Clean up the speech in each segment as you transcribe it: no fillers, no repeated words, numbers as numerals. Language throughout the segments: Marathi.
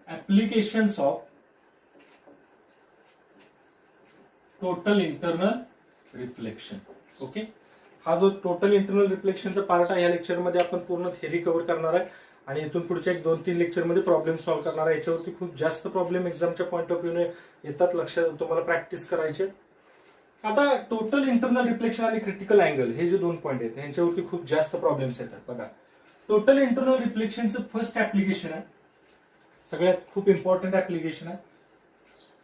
Applications of total internal reflection. Okay, हा जो टोटल इंटरनल रिफ्लेक्शनचा पार्ट आहे या लेक्चरमध्ये आपण पूर्ण थेरी कव्हर करणार आहे आणि इथून पुढच्या 1-2-3 लेक्चरमध्ये प्रॉब्लेम सॉल्व्ह करणार आहे. याच्यावरती खूप जास्त प्रॉब्लेम एक्झामच्या पॉईंट ऑफ व्ह्यूने येतात, लक्षात तुम्हाला प्रॅक्टिस करायचे. आता टोटल इंटरनल रिफ्लेक्शन आणि क्रिटिकल अँगल हे जे 2 पॉईंट आहेत यांच्यावरती खूप जास्त प्रॉब्लेम्स येतात. बघा, टोटल इंटरनल रिफ्लेक्शनचं फर्स्ट ऍप्लिकेशन आहे, सगळ्यात खूप इम्पॉर्टंट ऍप्लिकेशन आहे,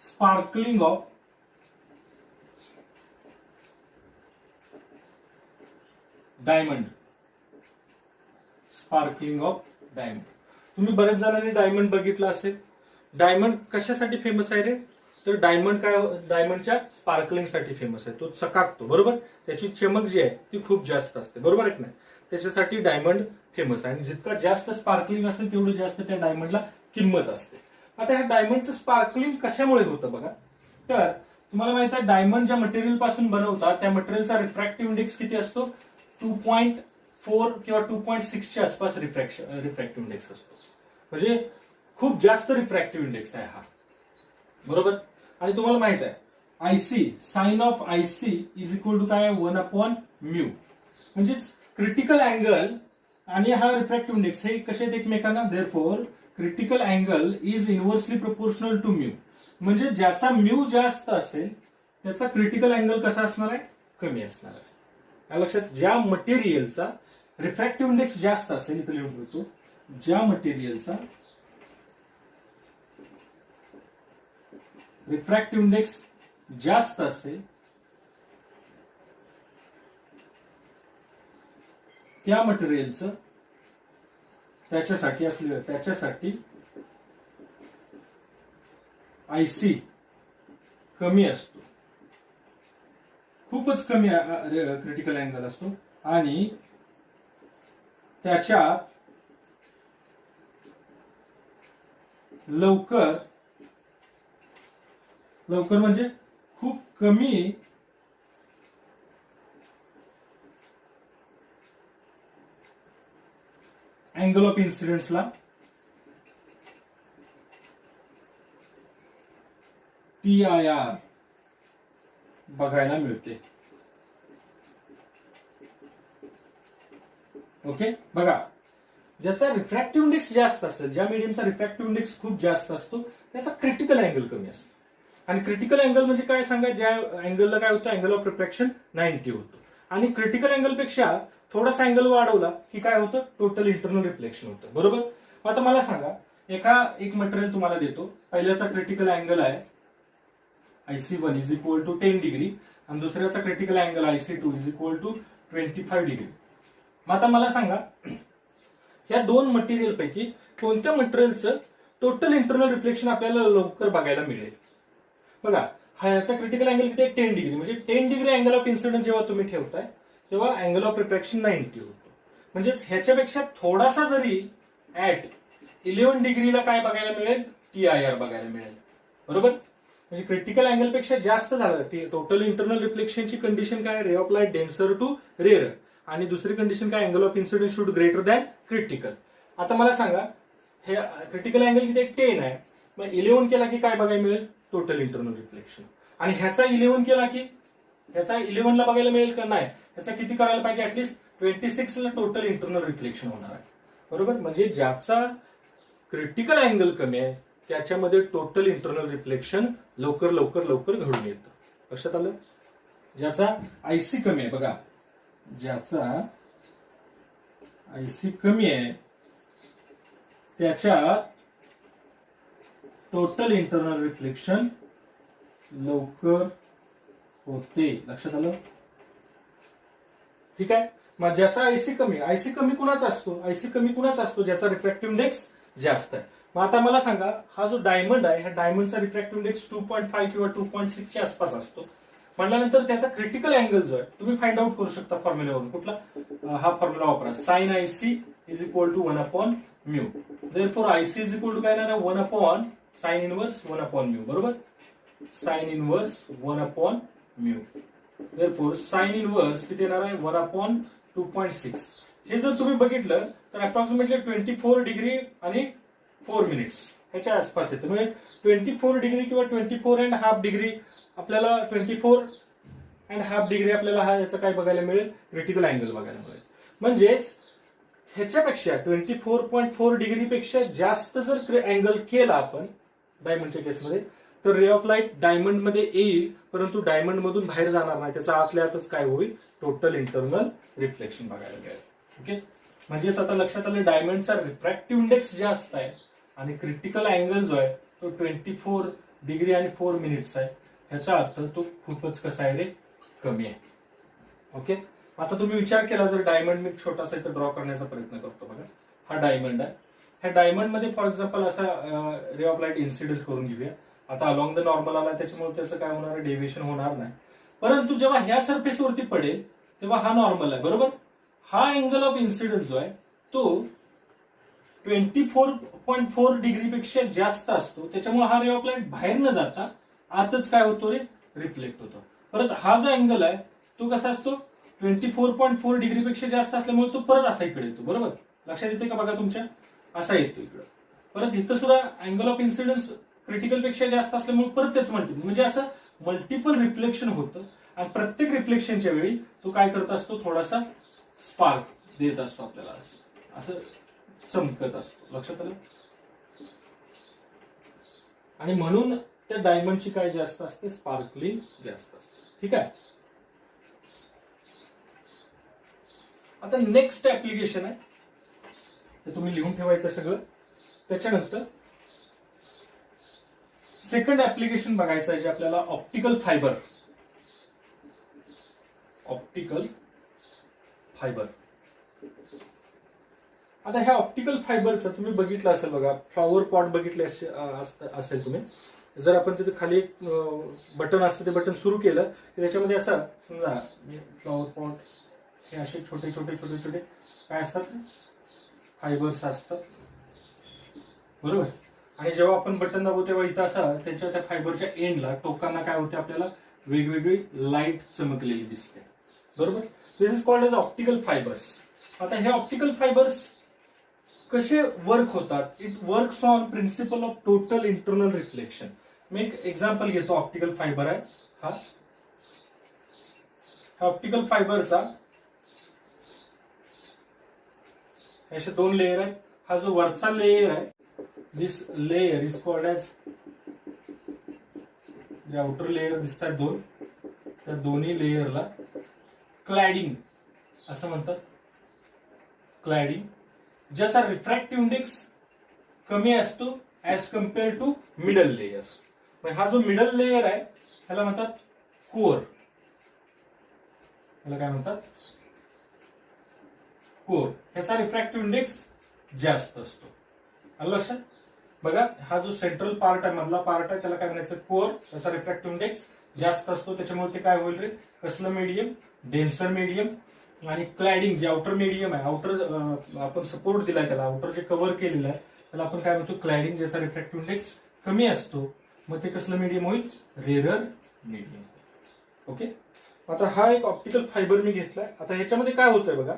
sparkling of diamond. Sparkling of diamond. तुम्ही बऱ्याच जणांनी डायमंड बघितलं असेल. डायमंड कशासाठी फेमस आहे रे? तर डायमंड काय, डायमंडच्या स्पार्कलिंग साठी फेमस आहे. तो चकाकतो, बरोबर, त्याची चमक जी आहे ती खूप जास्त असते, बरोबर आहे की नाही? त्याच्यासाठी डायमंड फेमस आहे आणि जितका जास्त स्पार्कलिंग असेल तेवढं जास्त त्या डायमंडला किंमत असते. आता ह्या डायमंडचं स्पार्कलिंग कशामुळे होतं बघा, तर तुम्हाला माहित आहे डायमंड ज्या मटेरियल पासून बनवतात त्या मटेरियलचा रिफ्रॅक्टिव्ह इंडेक्स किती असतो? 2.4 किंवा 2.6 च्या आसपास रिफ्रॅक्टिव्ह इंडेक्स असतो. म्हणजे खूप जास्त रिफ्रॅक्टिव्ह इंडेक्स आहे हा, बरोबर. आणि तुम्हाला माहित आहे IC, sine of IC is equal to काय? 1/μ. म्हणजेच क्रिटिकल अँगल आणि हा रिफ्रॅक्टिव्ह इंडेक्स हे कसे आहेत एकमेकांना? Therefore critical angle is inversely proportional to mu. म्हणजे ज्याचा म्यू जास्त असेल त्याचा क्रिटिकल अँगल कसा असणार आहे? कमी असणार आहे. लक्षात, ज्या मटेरियलचा रिफ्रॅक्टिव्ह इंडेक्स जास्त असेल, इथे लिहून ठेवतो, ज्या मटेरियलचा रिफ्रॅक्टिव्ह इंडेक्स जास्त असेल त्या मटेरियलचं त्याच्यासाठी आयसी कमी असतो, खूपच कमी क्रिटिकल अँगल असतो आणि त्याच्यात लवकर म्हणजे खूप कमी अँगल ऑफ इन्सिडेंट्सला PIR बघायला मिळते. ओके, बघा, ज्याचा रिफ्रॅक्टिव्ह इंडेक्स जास्त असेल, ज्या मीडियमचा रिफ्रॅक्टिव्ह इंडेक्स खूप जास्त असतो त्याचा क्रिटिकल अँगल कमी असतो. आणि क्रिटिकल अँगल म्हणजे काय सांगा? ज्या अँगलला काय होतं? अँगल ऑफ रिफ्रॅक्शन 90 होतो. आणि क्रिटिकल अँगल पेक्षा थोडासा अँगल वाढवला की काय होतं? टोटल इंटरनल रिफ्लेक्शन होतं, बरोबर. आता मला सांगा, एक मटेरियल तुम्हाला देतो, पहिल्याचा क्रिटिकल अँगल आहे IC1 is equal to 10 degree आणि दुसऱ्याचा critical angle IC2 is equal to 25 degree. मग आता मला सांगा, या 2 मटेरियल पैकी कोणत्या मटेरियलचं टोटल इंटरनल रिफ्लेक्शन आपल्याला लवकर बघायला मिळेल? बघा, हा याचा क्रिटिकल अँगल किती आहे? 10 डिग्री. म्हणजे 10 डिग्री अँगल ऑफ इन्सिडेंट जेव्हा तुम्ही ठेवताय तेव्हा अँगल ऑफ रिफ्रॅक्शन 90 होतो. म्हणजेच ह्याच्यापेक्षा थोडासा जरी ऍट 11 डिग्रीला काय बघायला मिळेल? PIR बघायला मिळेल, बरोबर. म्हणजे क्रिटिकल अँगल पेक्षा जास्त झालं. टोटल इंटरनल रिफ्लेक्शनची कंडिशन काय? Ray of light denser to rare. आणि दुसरी कंडिशन काय? Angle of incident should greater than critical. आता मला सांगा, हे क्रिटिकल अँगल किती? 10 आहे. मग 11 केला की काय बघायला मिळेल? Total internal reflection. आणि ह्याचा 11 केला की ह्याचा 11 ला बघायला मिळेल का? नाही. ह्याचा किती करायला पाहिजे? ऍटलीस्ट 26 ला टोटल इंटरनल रिफ्लेक्शन होणार आहे, बरोबर. म्हणजे ज्याचा क्रिटिकल अँगल कमी आहे त्याच्यामध्ये टोटल इंटरनल रिफ्लेक्शन लवकर घडून येतं. लक्षात आलं? ज्याचा आयसी कमी आहे, बघा, ज्याचा आयसी कमी आहे त्याच्यात टोटल इंटरनल रिफ्लेक्शन लवकर होते. लक्षात आलं? ठीक आहे. मग ज्याचा आयसी कमी कुणाचा असतो? ज्याचा रिफ्रॅक्टिव्ह इंडेक्स जास्त आहे. मग आता मला सांगा, हा जो डायमंड आहे, ह्या डायमंडचा रिफ्रॅक्टिव्ह इंडेक्स 2.5 किंवा 2.6 च्या आसपास असतो. म्हटल्यानंतर त्याचा क्रिटिकल अँगल जो आहे तुम्ही फाइंड आउट करू शकता फॉर्म्युल्यावरून. कुठला? हा फॉर्म्युला वापरा, sine IC is equal to 1/μ. Therefore IC is equal to काय येणार आहे? 1 साइन इनवर्स 1/μ, बरोबर. Sine inverse 1/μ. Therefore sine inverse किती येणार आहे? 1/2.6. हे जर तुम्ही बघितलं तर अप्रॉक्सिमेटली 24 डिग्री आणि 4 मिनिट्स ह्याच्या आसपास येतं. म्हणजे 24 डिग्री किंवा 24.5 डिग्री आपल्याला 24.5 डिग्री आपल्याला हा याचा काय बघायला मिळेल, क्रिटिकल अँगल बघायला मिळेल. म्हणजेच ह्याच्यापेक्षा 24.4 डिग्री पेक्षा जास्त जर अँगल केला आपण डायमंडच्या केसमध्ये, तर रे ऑफ लाईट डायमंड मध्ये येईल, परंतु डायमंड मधून बाहेर जाणार नाही. त्याचा आतल्या आतच काय होईल, टोटल इंटरनल रिफ्लेक्शन बघायला मिळेल. ओके, म्हणजेच आता लक्षात आलं, डायमंडचा रिफ्रॅक्टिव्ह इंडेक्स जास्त आहे आणि क्रिटिकल अँगल जो आहे तो 24 डिग्री आणि 4 मिनिट्स आहे. ह्याचा अर्थ तो खूपच कसा आहे रे, कमी आहे. ओके, आता तुम्ही विचार केला, जर डायमंड मी छोटासा इथं ड्रॉ करण्याचा प्रयत्न करतो. बघा, हा डायमंड आहे. ह्या डायमंड मध्ये फॉर एक्झाम्पल असा रे ऑफ लाईट इन्सिडेंट करून घेऊया. आता अलॉंग द नॉर्मल आला, त्याच्यामुळे त्याचं काय होणार, डेव्हिएशन होणार नाही. परंतु जेव्हा ह्या सरफेसवरती पडेल तेव्हा हा नॉर्मल आहे, बरोबर. हा अँगल ऑफ इन्सिडन्स जो आहे तो 24.4 डिग्री पेक्षा जास्त असतो. त्याच्यामुळे हा रे ऑफ लाईट बाहेर न जाता आतच काय होतो रे, रिफ्लेक्ट होतो. परत हा जो अँगल आहे तो कसा असतो, 24.4 डिग्री पेक्षा जास्त असल्यामुळे तो परत असा इकडे येतो, बरोबर. लक्षात येते का बघा तुमच्या, असा येतो इकडं. परत इथं सुद्धा अँगल ऑफ इन्सिडन्स क्रिटिकल पेक्षा जास्त असल्यामुळे परत तेच मल्टिपल, म्हणजे असं मल्टिपल रिफ्लेक्शन होतं. आणि प्रत्येक रिफ्लेक्शनच्या वेळी तो काय करत असतो, थोडासा स्पार्क देत असतो आपल्याला, असं चमकत असतो. लक्षात आलं. आणि म्हणून त्या डायमंडची काय जास्त असते, स्पार्कलिंग जास्त असते. ठीक आहे. आता नेक्स्ट ऍप्लिकेशन आहे, ते तुम्ही लिहून ठेवायचं सगळं. त्याच्यानंतर सेकंड ऍप्लिकेशन बघायचं आहे, जे आपल्याला ऑप्टिकल फायबर. Optical fibre. आता ह्या ऑप्टिकल फायबरचं तुम्ही बघितलं असेल बघा, फ्लॉवर पॉट बघितले असेल तुम्ही. जर आपण तिथे खाली एक बटन असतं, ते बटन सुरू केलं की त्याच्यामध्ये असं समजा फ्लॉवर पॉट, हे असे छोटे छोटे छोटे छोटे काय असतात, फायबर्स असतात, बरोबर. आणि जेव्हा आपण बटन दाबू तेव्हा इथं असं त्याच्या त्या फायबरच्या एंडला, टोकांना काय होते, आपल्याला वेगवेगळी लाईट चमकलेली दिसते, बरोबर. This is called as optical fibers. आता हे ऑप्टिकल फायबर्स कसे वर्क होतात, it works on principle of total internal reflection. मी एक एक्झाम्पल घेतो. ऑप्टिकल फायबर आहे हा. ऑप्टिकल फायबरचा असे दोन लेयर आहेत. हा जो वरचा लेयर आहे, दिस लेयर इज कॉल्ड एज, जे आउटर लेयर दिसतात दोन, त्या दोन्ही लेयरला क्लॅडिंग असं म्हणतात. क्लॅडिंग, ज्याचा रिफ्रॅक्टिव्ह इंडेक्स कमी असतो as compare to middle layer. हा जो मिडल लेयर आहे त्याला म्हणतात कोर. त्याला काय म्हणतात, कोर. ह्याचा रिफ्रॅक्टिव्ह इंडेक्स जास्त असतो. आलं लक्षात. बघा, हा जो सेंट्रल पार्ट आहे, मधला पार्ट आहे, त्याला काय म्हणायचं, कोर. त्याचा रिफ्रॅक्टिव्ह इंडेक्स जास्त असतो. त्याच्यामुळे ते काय होईल रे, कसलं मीडियम, डेन्सर मीडियम. आणि क्लॅडिंग, जे आउटर मीडियम आहे, आउटर आपण सपोर्ट दिलाय त्याला, आउटर जे कव्हर केलेलं आहे त्याला आपण काय म्हणतो, क्लॅडिंग. ज्याचा रिफ्रॅक्टिव्ह इंडेक्स कमी असतो, मग ते कसलं मीडियम होईल, रेरर मीडियम. ओके. आता हा एक ऑप्टिकल फायबर मी घेतलाय. आता ह्याच्यामध्ये काय होतंय बघा,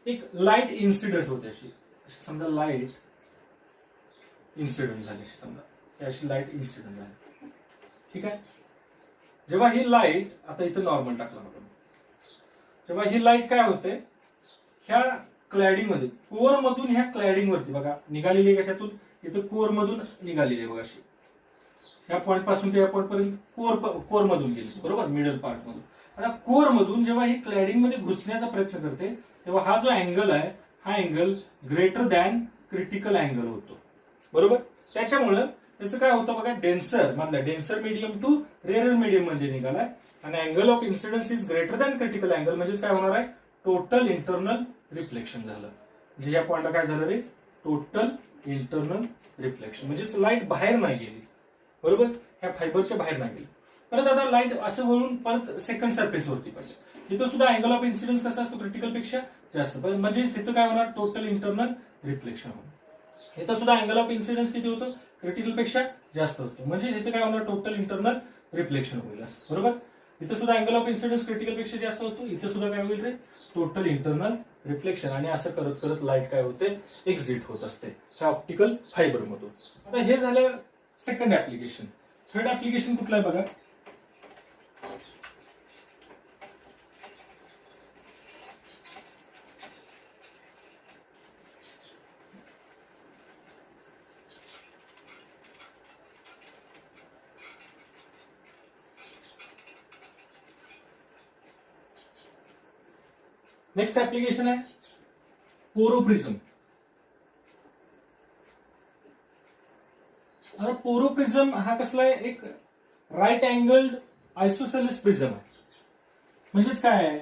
एक लाईट इन्सिडेंट होते. अशी समजा लाईट इन्सिडेंट झाली, समजा अशी लाईट इन्सिडेंट झाली. ठीक आहे. जेव्हा ही लाईट, आता इथं नॉर्मल टाकला आपण, जेव्हा ही लाईट काय होते, ह्या क्लॅडिंग मध्ये, कोर मधून ह्या क्लॅडिंग वरती बघा निघालेली, कशातून, इथं कोर मधून निघालेली आहे बघा. अशी ह्या पॉईंट पासून ते या पॉईंट पर्यंत कोर मधून गेली, बरोबर, मिडल पार्ट मधून. आता कोर मधून जेव्हा ही क्लॅडिंग मध्ये घुसण्याचा प्रयत्न करते, तेव्हा हा जो अँगल आहे, हा angle greater than critical angle होतो, बरोबर. त्याच्यामुळं त्याचं काय होतं बघा, डेन्सर मधला, denser medium to rarer medium मध्ये निघालाय. आणि angle of incidence is greater than critical angle, म्हणजे काय होणार आहे, टोटल इंटरनल रिफ्लेक्शन झालं. म्हणजे या पॉइंटला काय झालं रे, टोटल इंटरनल रिफ्लेक्शन. म्हणजेच लाईट बाहेर नाही गेली, बरोबर, ह्या फायबरच्या बाहेर नाही गेली. परत आता लाईट असं वरून परत सेकंड सरफेस वरती पडली. इथं सुद्धा अँगल ऑफ इन्सिडन्स कसा असतो, क्रिटिकल पेक्षा जास्त. म्हणजे इथं काय होणार, टोटल इंटरनल रिफ्लेक्शन होणार. इथं सुद्धा अँगल ऑफ इन्सिडन्स किती होतं, क्रिटिकल पेक्षा जास्त होतो. म्हणजे इथं काय होणार, टोटल इंटरनल रिफ्लेक्शन होईल, बरोबर. इथं सुद्धा अँगल ऑफ इन्सिडन्स क्रिटिकल पेक्षा जास्त होतो. इथं सुद्धा काय होईल रे, टोटल इंटरनल रिफ्लेक्शन, आणि असं करत करत लाईट काय होते, एक्झिट होत असते ह्या ऑप्टिकल फायबर मधून. आता हे झालं सेकंड ऍप्लिकेशन. थर्ड ऍप्लिकेशन कुठलं आहे बघा. नेक्स्ट ऍप्लिकेशन आहे पोरोप्रिझम. आता पोरोप्रिझम हा कसला आहे, एक राईट अँगल्ड आयसोसेलेस प्रिझम आहे. म्हणजेच काय आहे,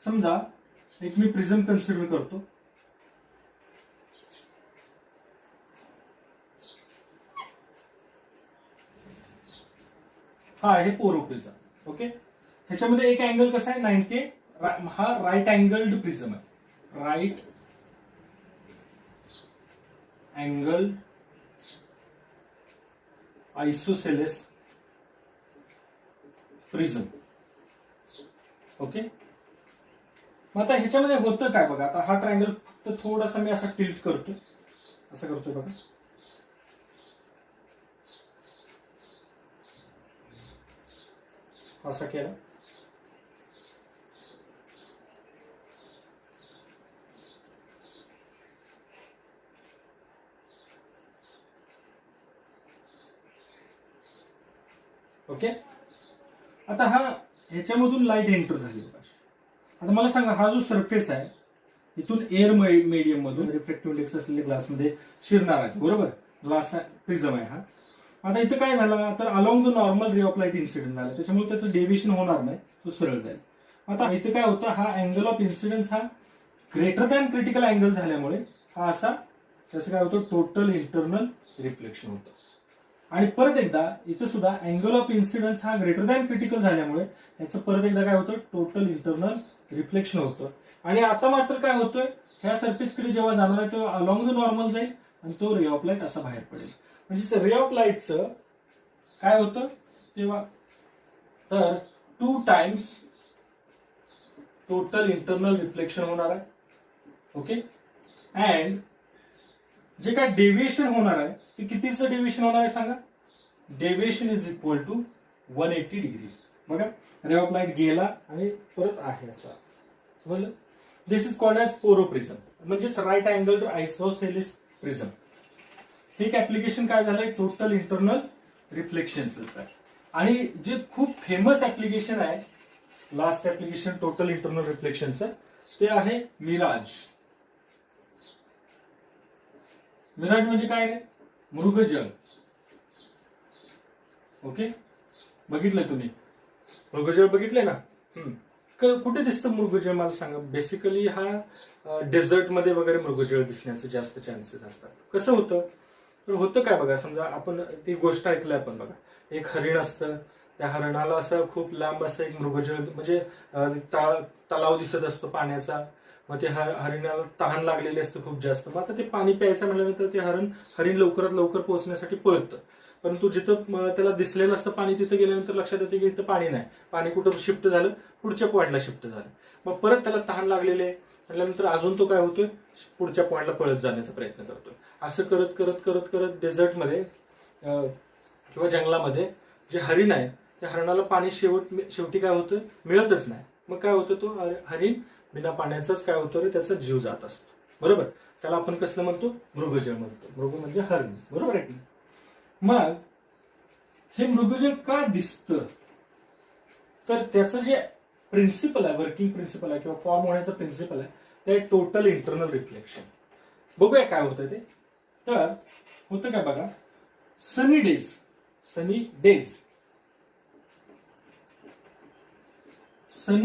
समजा एक मी प्रिझम कन्सिडर करतो. हा आहे पोरोप्रिझम. ओके, ह्याच्यामध्ये एक अँगल कसा आहे 90, हा राईट अँगल्ड प्रिझम आहे. Right angle isosceles prism. Okay, मग आता ह्याच्यामध्ये होतं काय बघा. आता हा ट्रायंगल फक्त थोडासा मी असा टिल्ट करतो, असं करतोय बघा. असा केला. ओके, आता हा ह्याच्यामधून लाईट एंटर झाली. आता मला सांगा, हा जो सरफेस आहे इथून एअर मीडियम मधून रिफ्रॅक्टिव्ह इंडेक्स असलेल्या ग्लासमध्ये शिरणार आहे, बरोबर. ग्लास प्रिझम आहे हा. आता इथं काय झालं, तर along the normal ray of light incident झाला, त्याच्यामुळे त्याचं डेव्हिएशन होणार नाही, तो सरळ जाईल. आता इथं काय होतं, हा अँगल ऑफ इन्सिडन्स हा ग्रेटर दॅन क्रिटिकल अँगल झाल्यामुळे हा असा, त्याचं काय होतं, टोटल इंटरनल रिफ्लेक्शन होतं. आणि परत एकदा इथं सुद्धा अँगल ऑफ इन्सिडन्स हा ग्रेटर दॅन क्रिटिकल झाल्यामुळे याचं परत एकदा काय होतं, टोटल इंटरनल रिफ्लेक्शन होतं. आणि आता मात्र काय होतंय, ह्या सरफेसकडे जेव्हा जाणार आहे तेव्हा अलॉंग द नॉर्मल जाईल आणि तो रे ऑफ लाईट असा बाहेर पडेल. म्हणजे रे ऑफ लाईटचं काय होतं तेव्हा, तर 2 टाइम्स टोटल इंटरनल रिफ्लेक्शन होणार आहे. ओके, अँड जे काय डेव्हिएशन होणार आहे ते कितीचं डेव्हिएशन होणार आहे सांगा. Deviation is equal to 180 degree. बघा, रे ऑफ लाईट गेला आणि परत आहे असा, समजलं. दिस इज कॉल्ड ॲज पोरोप्रिझम, म्हणजेच राईट अँगल आयसोसेलेस प्रिझम. हे एक ऍप्लिकेशन काय झालंय, टोटल इंटरनल रिफ्लेक्शनचं आहे. आणि जे खूप फेमस ऍप्लिकेशन आहे, लास्ट ऍप्लिकेशन टोटल इंटरनल रिफ्लेक्शनचं, ते आहे मिराज. मिराज म्हणजे काय आहे, मृगजळ. ओके, बघितलंय तुम्ही मृगजळ, बघितलंय ना. कुठे दिसतं मृगजळ मला सांगा. बेसिकली हा डेझर्ट मध्ये वगैरे मृगजळ दिसण्याचे जास्त चान्सेस असतात. कसं होतं, तर होतं काय बघा, समजा आपण ती गोष्ट ऐकलंय आपण बघा, एक हरिण असतं, त्या हरणाला असं खूप लांब असं एक मृगजळ म्हणजे तलाव दिसत असतो पाण्याचा. मग ते हरिणाला तहान लागलेली असते खूप जास्त. मग आता ते पाणी प्यायचं म्हटल्यानंतर ते हरिण लवकरात लवकर पोहोचण्यासाठी पळतं. परंतु जिथं त्याला दिसलेलं असतं पाणी, तिथं गेल्यानंतर लक्षात येतं की इथं पाणी नाही, पाणी कुठं शिफ्ट झालं, पुढच्या पॉईंटला शिफ्ट झालं. मग परत त्याला तहान लागलेले म्हटल्यानंतर अजून तो काय होतोय, पुढच्या पॉईंटला पळत जाण्याचा प्रयत्न करतोय. असं करत करत करत करत डेझर्टमध्ये किंवा जंगलामध्ये जे हरिण आहे त्या हरणाला पाणी शेवटी काय होतं, मिळतच नाही. मग काय होतं, तो हरिण बिना पाण्याचाच काय होतं रे, त्याचा जीव जात असतो, बरोबर. त्याला आपण कसलं म्हणतो, मृगजळ म्हणतो. मृग म्हणजे हरिण, बरोबर आहे की. मग हे मृगजळ का दिसतं, तर त्याचं जे प्रिन्सिपल आहे, वर्किंग प्रिन्सिपल आहे किंवा फॉर्म होण्याचं प्रिन्सिपल आहे, ते टोटल इंटरनल रिफ्लेक्शन. बघूया काय होतं ते. तर होतं काय बघा, सनी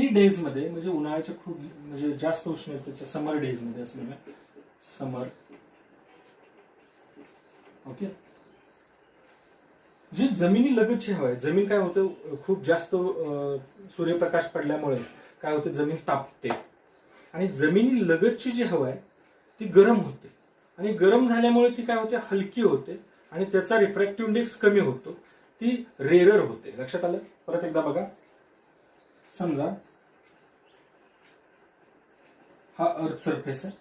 डेज मध्ये म्हणजे उन्हाळ्याच्या खूप म्हणजे जास्त उष्णतेच्या समर डेज मध्ये असलेल्या समर. ओके, जी जमिनी लगतची हवा आहे, जमीन काय होतं, खूप जास्त सूर्यप्रकाश पडल्यामुळे काय होतं, जमीन तापते आणि जमिनी लगतची जी हवा आहे ती गरम होते. आणि गरम झाल्यामुळे ती काय होते, हलकी होते आणि त्याचा रिफ्रॅक्टिव्ह इंडेक्स कमी होतो, ती रेअर होते. लक्षात आलं. परत एकदा बघा, समजा हा अर्थ सरफेस आहे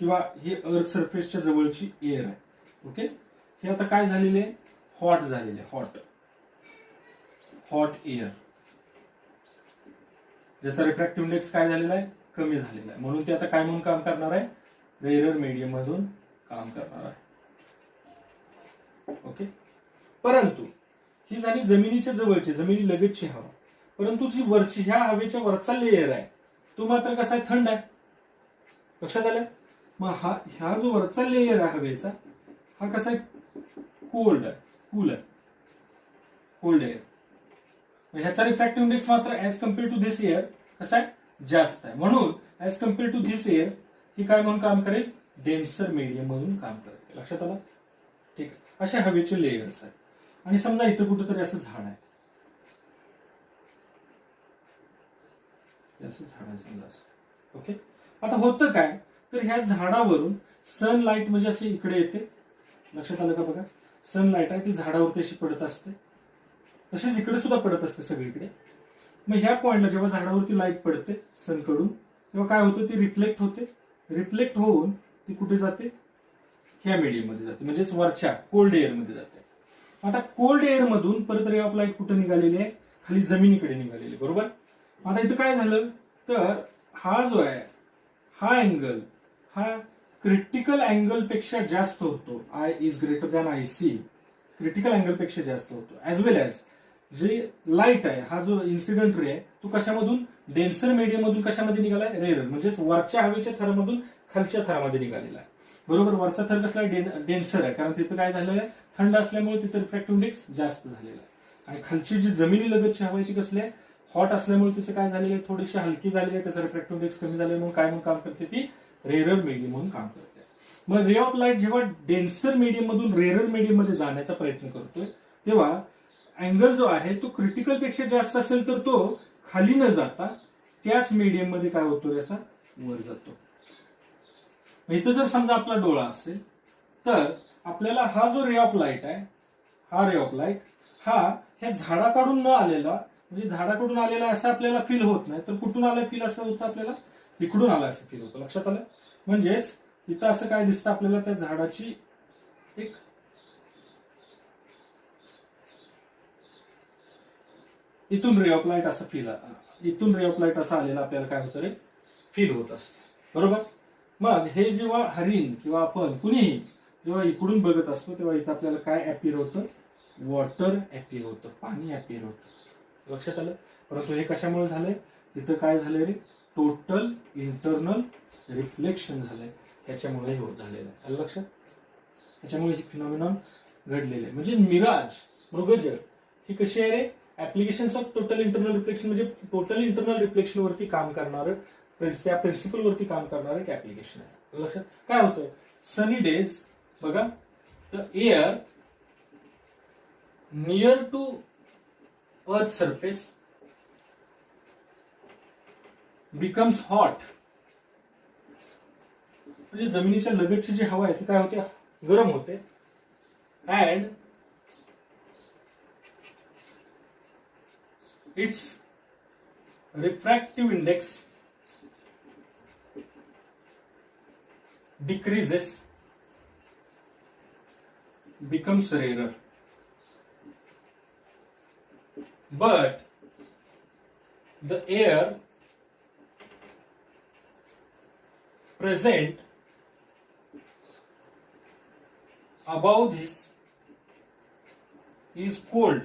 किंवा ही अर्थ सरफेसच्या जवळची एअर आहे. ओके, हे आता काय झालेले आहे, हॉट झालेले, हॉट एअर, ज्याचा रिफ्रॅक्टिव्ह इंडेक्स काय झालेला आहे, कमी झालेला आहे. म्हणून ते आता काय म्हणून काम करणार आहे, रेअरर मीडियम मधून काम करणार आहे. ओके, परंतु ही झाली जमिनीच्या जवळची, जमिनी लगतची हवा. परंतु जी वरची, ह्या हवेच्या वरचा लेयर आहे तो मात्र कसा आहे, थंड आहे. लक्षात आलं. मग ह्या जो वरचा लेयर आहे हवेचा, हा कसा आहे, कोल्ड आहे, कूल आहे, कोल्ड एअर. ह्याचा रिफ्रॅक्टिव्ह इंडेक्स मात्र as compare to this air कसा आहे, जास्त आहे. म्हणून as compare to this air ही काय म्हणून काम करेल, डेन्सर मीडियम म्हणून काम करेल. लक्षात आलं. ठीक आहे, असे हवेचे लेयर्स आहेत. आणि समजा इथं कुठेतरी असं झाड आहे, असं झाड आहे समजा. ओके, आता होतं काय, तर ह्या झाडावरून सनलाइट म्हणजे अशी इकडे येते. लक्षात आलं का बघा, सनलाइट आहे ती झाडावरती अशी पडत असते, तसेच इकडे सुद्धा पडत असते सगळीकडे. मग ह्या पॉइंटला जेव्हा झाडावरती लाईट पडते सनकडून, तेव्हा काय होतं, ती रिफ्लेक्ट होते. रिफ्लेक्ट होऊन ती कुठे जाते, ह्या मीडियम मध्ये जाते, म्हणजेच वरच्या कोल्ड एअर मध्ये जाते. आता कोल्ड एअर मधून परत रे ऑफ लाईट कुठे निघालेली आहे, खाली जमिनीकडे निघालेली, बरोबर. आता इथं काय झालं, तर हा जो आहे हा अँगल, हा क्रिटिकल अँगल पेक्षा जास्त होतो. I is greater than I C, critical angle पेक्षा जास्त होतो. ऍज वेल एज जे लाईट आहे, हा जो इन्सिडेंट रे आहे तो कशामधून, डेन्सर मीडियम मधून कशामध्ये निघालाय, रेअर, म्हणजेच वरच्या हवेच्या थरामधून खालच्या थरामध्ये निघालेला आहे. बरोबर, वरचा थर कसला डेन्सर आहे, कारण तिथं काय झालेलं आहे, थंड असल्यामुळे तिथं रिफ्रॅक्टिव्ह इंडेक्स जास्त झालेला आहे. आणि खालची जी जमिनी लगतची हवा आहे ती कसली आहे, हॉट असल्यामुळे तिचं काय झालेलं आहे, थोडीशी हलकी झालेली आहे, त्याचा रिफ्रॅक्टिव्ह इंडेक्स कमी झालेला म्हणून काय म्हणून काम करते, ती रेअरर मीडियम म्हणून काम करते. मग रे ऑफ लाईट जेव्हा डेन्सर मीडियम मधून रेअरर मीडियम मध्ये जाण्याचा प्रयत्न करतोय, तेव्हा अँगल जो आहे तो क्रिटिकल पेक्षा जास्त असेल तर तो खाली न जाता त्याच मीडियम मध्ये काय होतो, याचा वर जातो. इथं जर समजा आपला डोळा असेल तर आपल्याला हा जो रे ऑफ लाईट आहे, हा रे ऑफ लाईट हा ह्या झाडाकडून न आलेला, म्हणजे झाडाकडून आलेला असं आपल्याला फील होत नाही, तर कुठून आलाय फील असं होतं, आपल्याला इकडून आला असं फील होतं. लक्षात आलं. म्हणजेच इथं असं काय दिसतं आपल्याला, त्या झाडाची एक इथून रे ऑफ लाईट असं फील, इथून रे ऑफ लाईट असं आलेला आपल्याला काय होतं रे, फील होत असतं, बरोबर. मग हे जेव्हा हरिण किंवा आपण कुणीही जेव्हा इकडून बघत असतो तेव्हा इथं आपल्याला काय अपिअर होतं, वॉटर अपिअर होतं, पाणी अपिअर होतं. लक्षात आलं. परंतु हे कशामुळे झालंय, इथं काय झालंय रे, टोटल इंटरनल रिफ्लेक्शन झालंय, त्याच्यामुळे हे होत झालेलं आहे. लक्षात, त्याच्यामुळे हे फिनॉमिनॉन घडलेले आहे. म्हणजे मिराज, मृगजळ ही कशी आहे रे, applications of total internal reflection, म्हणजे टोटल इंटरनल रिफ्लेक्शन वरती काम करणार, त्या प्रिन्सिपल वरती काम करणार एक ऍप्लिकेशन आहे. लक्षात काय होतं, सनी डेज बघा, the air near to earth surface becomes hot, म्हणजे जमिनीच्या लगतची जी हवा आहे ती काय होते, गरम होते. And it's refractive index decreases, becomes rarer. But the air present above this is cold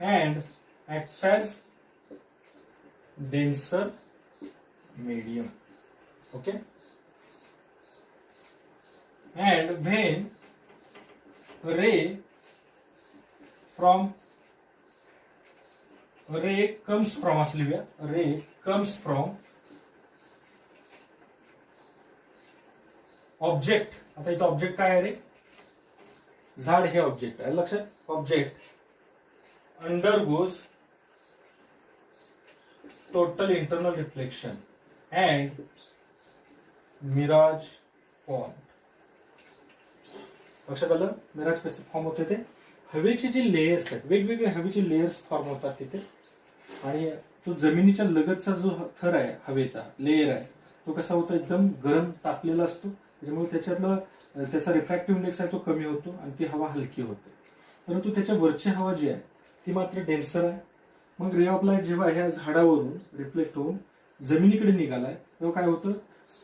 and acts as denser medium. Okay. And when ray comes from, असं लिहूया, ray comes from ऑब्जेक्ट. आता इथं ऑब्जेक्ट काय आहे रे, झाड हे ऑब्जेक्ट आहे. लक्षात, object undergoes total internal reflection and mirage form. लक्षात आलं. मिराज कसे फॉर्म होते, ते हवेचे जे लेयर्स आहेत, वेगवेगळे हवेचे लेयर्स फॉर्म होतात तिथे. आणि तो जमिनीच्या लगतचा जो थर आहे, हवेचा लेयर आहे, तो कसा होतो, एकदम गरम तापलेला असतो, त्याच्यामुळे त्याचा रिफ्रॅक्टिव्ह इंडेक्स आहे तो कमी होतो आणि ती हवा हलकी होते. परंतु त्याच्या वरची हवा जी आहे ती मात्र डेन्सर आहे. मग रे ऑफ लाईट जेव्हा ह्या झाडावरून रिफ्लेक्ट होऊन जमिनीकडे निघालाय तेव्हा काय होतं,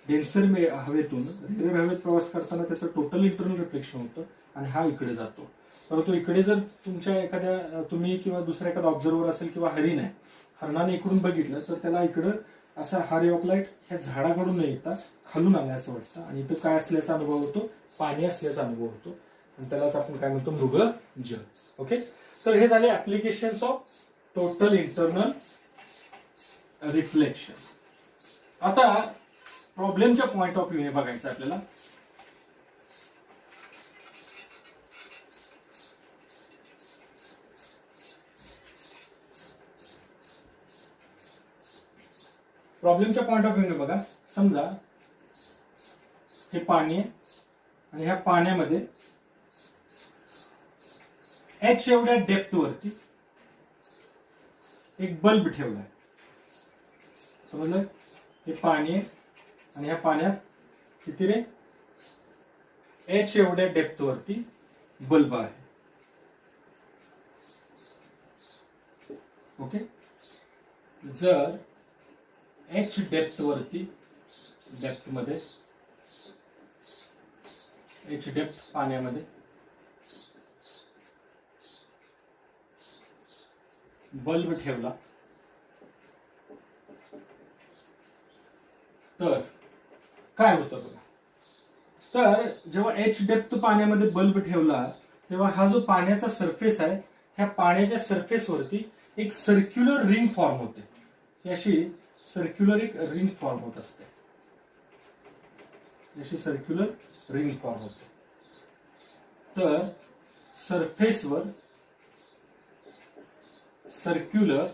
डेन्सर हवेतून रेअर हवेत प्रवास करताना त्याचं टोटल इंटरनल रिफ्लेक्शन होतं आणि हा इकडे जातो. परंतु इकडे जर तुम्ही किंवा दुसरा एखादा ऑब्झर्वर असेल किंवा हरिण आहे, हरणाने इकडून बघितलं तर त्याला इकडं असा हा रे ऑफ लाईट ह्या झाडाकडून न येता खालून आलाय असं वाटतं आणि इथं काय असल्याचा अनुभव होतो, पाणी असल्याचा अनुभव होतो आणि त्यालाच आपण काय म्हणतो, मृगजळ. ओके, तर हे झाले applications of total internal reflection. आता प्रॉब्लेमच्या पॉइंट ऑफ व्ह्यूने बघायचं आपल्याला. प्रॉब्लेमच्या पॉइंट ऑफ व्ह्यूने बघा, समजा हे पाणी आहे आणि ह्या पाण्यामध्ये एच एवढ्या डेप्थ वरती एक बल्ब ठेवलाय. समजलं, हे पाणी आहे आणि ह्या पाण्यात किती रे, एच एवढ्या डेप्थ वरती बल्ब आहे. ओके, जर एच डेप्थ वरती, डेप्थ मध्ये एच डेप्थ पाण्यामध्ये बल्ब ठेवला तर काय होतं बघा. तर जेव्हा एच डेप्थ पाण्यामध्ये बल्ब ठेवला तेव्हा हा जो पाण्याचा सरफेस आहे, ह्या पाण्याच्या सरफेस वरती एक सर्क्युलर रिंग फॉर्म होते. ही अशी सर्क्युलर एक रिंग फॉर्म होत असते, अशी सर्क्युलर रिंग फॉर्म होते. तर सरफेसवर सर्क्युलर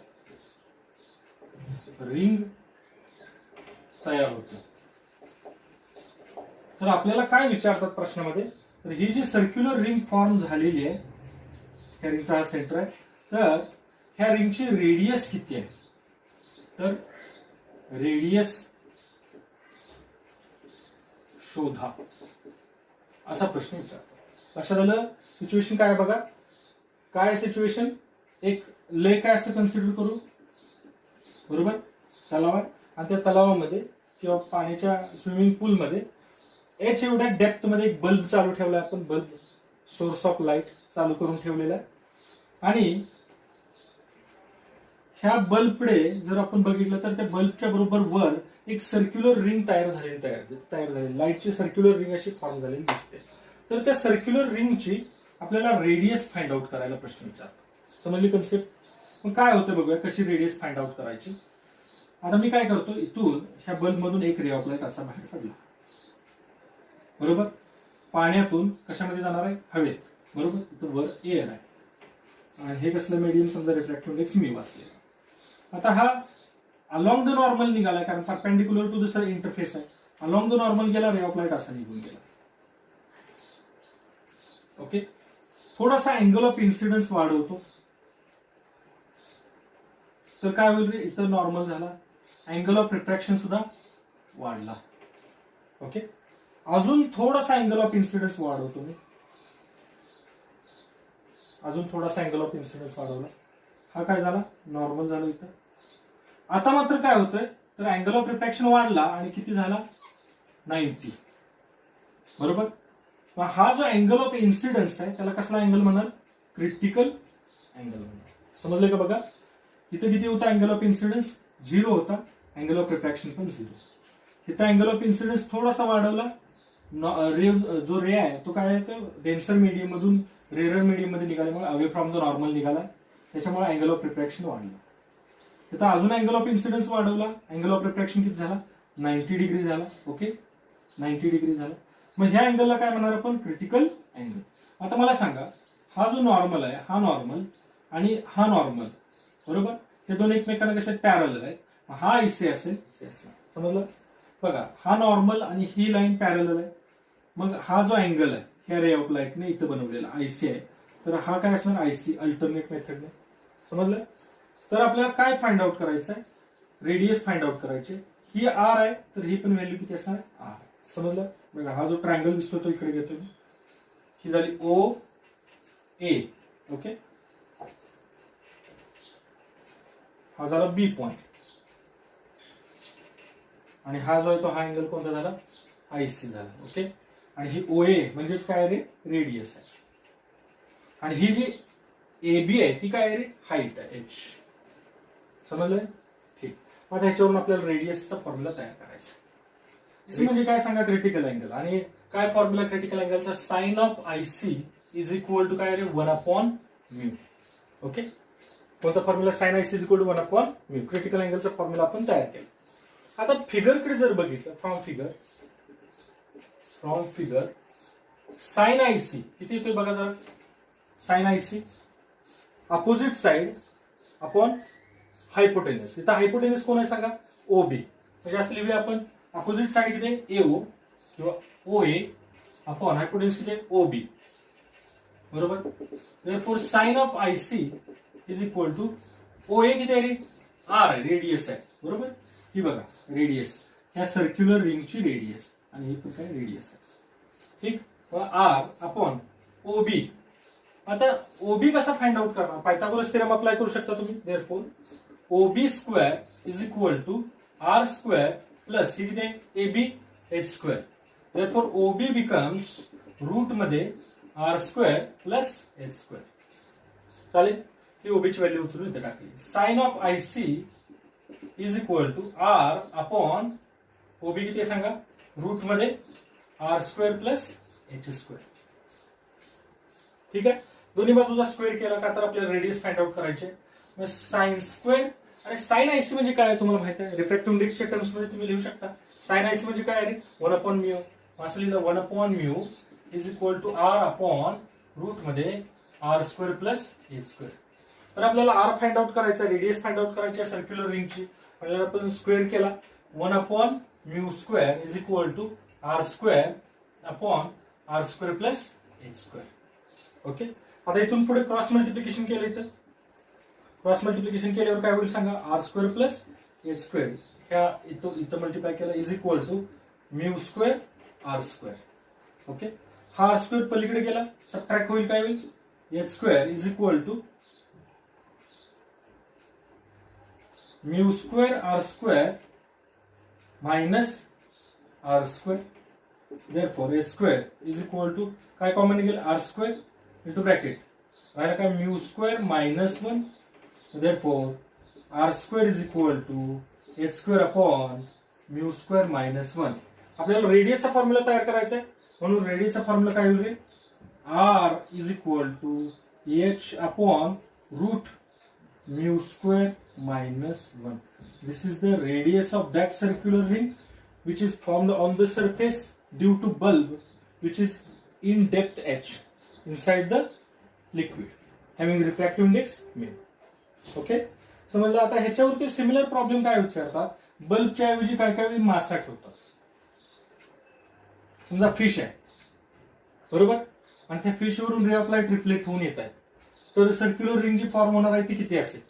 रिंग तयार होते. तर आपल्याला काय विचारतात प्रश्नामध्ये, तर ही जी सर्क्युलर रिंग फॉर्म झालेली आहे, ह्या रिंगचा हा सेंटर आहे, तर ह्या रिंगची रेडियस किती आहे, तर रेडियस शोधा असा प्रश्न विचारतो. लक्षात आलं, सिच्युएशन काय बघा, काय सिच्युएशन, एक लेक आहे असं कन्सिडर करू, बरोबर, तलाव आहे आणि त्या तलावामध्ये किंवा पाण्याच्या स्विमिंग पूलमध्ये एच एवढ्या डेप्थ मध्ये एक बल्ब चालू ठेवलाय आपण, बल्ब सोर्स ऑफ लाईट चालू करून ठेवलेला आहे आणि ह्या बल्बकडे जर आपण बघितलं तर त्या बल्बच्या बरोबर वर एक सर्क्युलर रिंग तयार झालेली लाईटची सर्क्युलर रिंग अशी फॉर्म झालेली दिसते. तर त्या सर्क्युलर रिंगची आपल्याला रेडियस फाइंड आउट करायला प्रश्न विचारतो. समजली कन्सेप्ट. मग काय होतं बघूया कशी रेडियस फाइंड आउट करायची. आता मी काय करतो, इथून ह्या बल्ब मधून एक रे ऑफ लाईट असा बाहेर पडला, बरोबर, पाण्यातून कशामध्ये जाणार आहे, हवेत, बरोबर, इथं वर एअर आहे आणि हे कसलं मीडियम, समजा रिफ्रॅक्टिव्ह इंडेक्स मी वाचले. आता हा अलॉंग द नॉर्मल निघाला, कारण परपेंडिक्युलर टू द इंटरफेस आहे, अलॉंग द नॉर्मल गेला, रे ऑफ लाईट असा निघून गेला. ओके, थोडासा अँगल ऑफ इन्सिडन्स वाढवतो तर काय होईल, इथं नॉर्मल झाला, अँगल ऑफ रिफ्रॅक्शन सुद्धा वाढला. ओके, अजून थोडासा अँगल ऑफ इन्सिडन्स वाढवतो मी, अजून थोडासा अँगल ऑफ इन्सिडन्स वाढवला, हा काय झाला, नॉर्मल झाला इथं. आता मात्र काय होतंय, तर अँगल ऑफ रिफ्रॅक्शन वाढला आणि किती झाला, 90, बरोबर. हा जो अँगल ऑफ इन्सिडन्स आहे त्याला कसला अँगल म्हणाल, क्रिटिकल अँगल म्हणाल. समजलं का बघा, इथं किती होता अँगल ऑफ इन्सिडन्स, 0 होता, अँगल ऑफ रिफ्रॅक्शन पण 0. इथं अँगल ऑफ इन्सिडन्स थोडासा वाढवला, जो रे आहे तो काय आहे, तो डेन्सर मीडियम मधून रेअर मीडियम मध्ये निघाल्यामुळे अवे फ्रॉम द नॉर्मल निघाला, त्याच्यामुळे अँगल ऑफ रिफ्रॅक्शन वाढलं. इथं अजून अँगल ऑफ इन्सिडन्स वाढवला, अँगल ऑफ रिफ्रॅक्शन किती झाला, 90 डिग्री झाला. ओके, 90 डिग्री झाला. मग ह्या अँगलला काय म्हणणार आपण, क्रिटिकल अँगल. आता मला सांगा, हा जो नॉर्मल आहे, हा नॉर्मल आणि हा नॉर्मल, बरोबर, हे दोन एकमेकांना कसे पॅरलल आहेत. हा इसे असेल, समजलं. बघा, हा नॉर्मल आणि ही लाईन पॅरलल आहे. मग हा जो अँगल आहे ह्या रे ऑफ लाईटने इथं बनवलेला आयसी आहे, तर हा काय असणार, आयसी अल्टरनेट मेथडने. समजलं. तर आपल्याला काय फाइंड आउट करायचं आहे, रेडियस फाइंड आउट करायचे. ही आर आहे तर ही पण व्हॅल्यू किती असणार आर. समजलं? बघा हा जो ट्रायंगल दिसतो तो इकडे घेतो मी. ही झाली ओ ए. ओके, हा झाला बी पॉइंट आणि हा जो आहे तो हा अँगल कोणता झाला आयसी झाला. ओके, आणि ही ओ ए म्हणजेच काय रे रेडियस आहे आणि ही जी ए बी आहे ती काय रे हाईट आहे एच. समजलंय? ठीक. मग ह्याच्यावरून आपल्याला रेडियसचा फॉर्म्युला तयार करायचा. म्हणजे काय सांगा क्रिटिकल अँगल. आणि काय फॉर्म्युला क्रिटिकल अँगलचा sine of IC is equal to काय रे 1/μ. ओके, कोणता formula sine IC is equal to 1/μ. Critical अँगलचा फॉर्म्युला आपण तयार केला. आता फिगरकडे जर बघितलं फ्रॉम फिगर साइन आयसी किती येतोय बघा जरा. Sine IC opposite side upon hypotenuse. इथं हायपोटेनस कोण आहे सांगा ओबी. म्हणजे असं लिहूया आपण अपोजिट साइड किती आहे एओ किंवा ओ ए अपॉन हायपोटेनस किती आहे ओबी. बरोबर. Therefore sine of IC is equal to O A किती आहे रे आर आहे रेडियस आहे. बरोबर. ही बघा रेडियस ह्या सर्क्युलर रिंगची रेडियस आणि ही पण काय रेडियस आहे. ठीक. R upon OB. आता ओबी कसा फाइंड आउट करणार पायथागोरस थेरम अप्लाय करू शकता तुम्ही. Therefore OB square is equal to R square plus ही किती आहे AB H square. Therefore OB becomes root मध्ये R square plus H square. चालेल. ही ओबीची व्हॅल्यू उचलून इथे टाकली. Sine of IC is equal to R upon OB किती सांगा रूट मध्ये R square plus H square. ठीक आहे. दोन्ही बाजूचा स्क्वेअर केला का तर आपल्याला रेडियस फाइंड आउट करायचे. मग साइन स्क्वेअर आणि साइन आयसी म्हणजे काय तुम्हाला माहिती आहे रिफ्रॅक्टिव्ह इंडेक्सच्या टर्म्स मध्ये तुम्ही लिहू शकता. साइन आयसी म्हणजे काय आहे 1/μ. असं लिहिलं 1/μ is equal to R upon root मध्ये R square plus H square. तर आपल्याला आर फाइंड आउट करायचा रेडियस फाइंड आउट करायची सर्क्युलर रिंगची. आपल्याला आपण स्क्वेअर केला 1/μ square is equal to R square upon R square plus H square. Okay. आता इथून पुढे क्रॉस मल्टिप्लिकेशन केलं. इथं क्रॉस मल्टिप्लिकेशन केल्यावर काय होईल सांगा r square plus H square ह्या इथं मल्टिप्लाय केला is equal to mu square r square. Okay. हा आर स्क्वेअर पलीकडे गेला सबट्रॅक्ट होईल काय होईल h square is equal to mu square r square minus r square. Therefore h square is equal to काय कॉमन निघेल आर स्क्वेअर इंटू ब्रॅकेट राहिला काय mu square minus 1. Therefore r square is equal to h square upon mu square minus 1. आपल्याला रेडियसचा फॉर्म्युला तयार करायचा आहे म्हणून रेडियसचा फॉर्म्युला काय होईल रे R is equal to H upon root mu square minus 1. This is the radius of that circular ring which is formed on the surface due to bulb which is in depth h inside the liquid having refractive index μ. Okay. समजलं. आता ह्याच्यावरती सिमिलर प्रॉब्लेम काय विचारतात बल्बच्या ऐवजी काय काय मासा ठेवतात. समजा फिश आहे बरोबर आणि त्या फिश वरून रे ऑफ लाईट रिफ्लेक्ट होऊन येत आहे तर सर्क्युलर रिंग जी फॉर्म होणार आहे ती किती असेल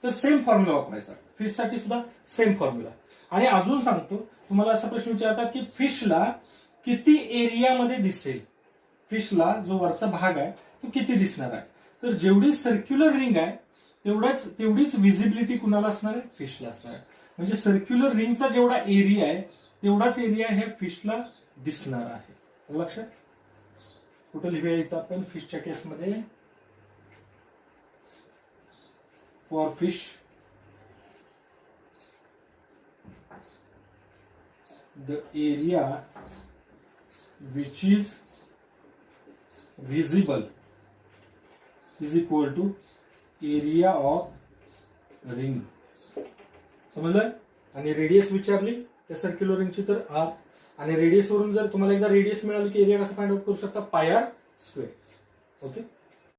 तर सेम फॉर्म्युला वापरायचा. फिश साठी सुद्धा सेम फॉर्म्युला. आणि अजून सांगतो तुम्हाला असा प्रश्न विचारतात की फिशला किती एरियामध्ये दिसेल. फिशला जो वरचा भाग आहे तो किती दिसणार आहे तर जेवढी सर्क्युलर रिंग आहे तेवढीच विजिबिलिटी कुणाला असणार आहे फिशला असणार आहे. म्हणजे सर्क्युलर रिंगचा जेवढा एरिया आहे तेवढाच एरिया हे फिशला दिसणार आहे. लक्षात. कुठं लिहूया इथं आपण फिशच्या केसमध्ये for fish the area which is visible is equal to area of ring. समजलं. आणि रेडियस विचारली त्या सर्क्युलर रिंगची तर आर आणि रेडियस वरून जर तुम्हाला एकदा रेडियस मिळाली की एरिया कसा फाइंड आउट करू शकता पाय आर स्क्वेअर. ओके.